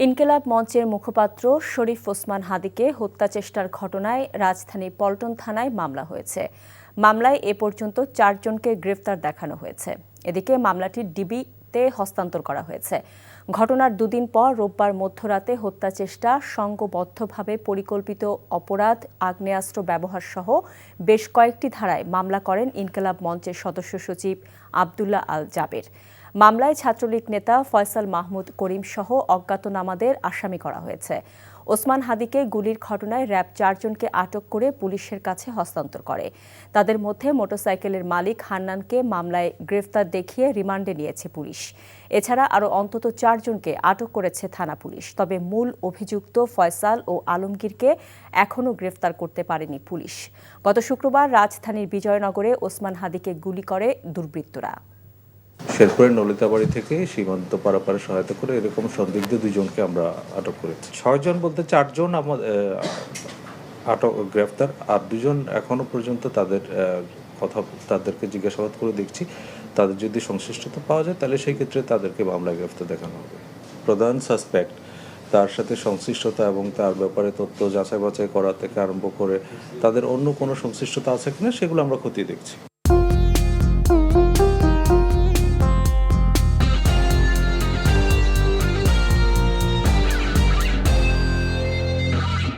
ইনকিলাব মঞ্চের মুখপাত্র শরীফ ওসমান হাদীকে হত্যাচেষ্টার ঘটনায় রাজধানীর পল্টন থানায় মামলা হয়েছে। মামলায় এ পর্যন্ত 4 জনকে গ্রেফতার দেখানো হয়েছে। এদিকে মামলাটি ডিবিতে হস্তান্তর করা হয়েছে। ঘটনার দুদিন পর রোববার মধ্যরাতে হত্যাচেষ্টা, সংঘবদ্ধভাবে পরিকল্পিত অপরাধ, আগ্নেয়াস্ত্র ব্যবহার সহ বেশ কয়েকটি ধারায় মামলা করেন ইনকিলাব মঞ্চের সদস্য সচিব আব্দুল্লাহ আল জাবের। মামলায় ছাত্রলীগ নেতা ফয়সাল মাহমুদ করিম সহ অজ্ঞাতনামাদের আসামি করা হয়েছে। ওসমান হাদীকে গুলির ঘটনায় র্যাব 4 জনকে আটক করে পুলিশের কাছে হস্তান্তর করে। তাদের মধ্যে মোটরসাইকেলের মালিক হান্নানকে মামলায় গ্রেফতার দেখিয়ে রিমান্ডে নিয়েছে পুলিশ। এছাড়া আরও অন্তত 4 জনকে আটক করেছে থানা পুলিশ। তবে মূল অভিযুক্ত ফয়সাল ও আলমগীরকে এখনও গ্রেফতার করতে পারেনি পুলিশ। গত শুক্রবার রাজধানীর বিজয়নগরে ওসমান হাদীকে গুলি করে দুর্বৃত্তরা। শেরপুরের নলিতাবাড়ি থেকে সীমান্ত পারাপারে সহায়তা করে এরকম সন্দিগ্ধ 2 জনকে আমরা আটক করেছি। 6 জন বলতে 4 জন আটক গ্রেফতার, আর 2 জন এখনো পর্যন্ত তাদেরকে জিজ্ঞাসাবাদ করে দেখছি। তাদের যদি সংশ্লিষ্টতা পাওয়া যায় তাহলে সেই ক্ষেত্রে তাদেরকে মামলায় গ্রেফতার দেখানো হবে। প্রধান সাসপেক্ট, তার সাথে সংশ্লিষ্টতা এবং তার ব্যাপারে তথ্য যাচাই বাছাই করা থেকে আরম্ভ করে তাদের অন্য কোনো সংশ্লিষ্টতা আছে কিনা সেগুলো আমরা খতিয়ে দেখছি।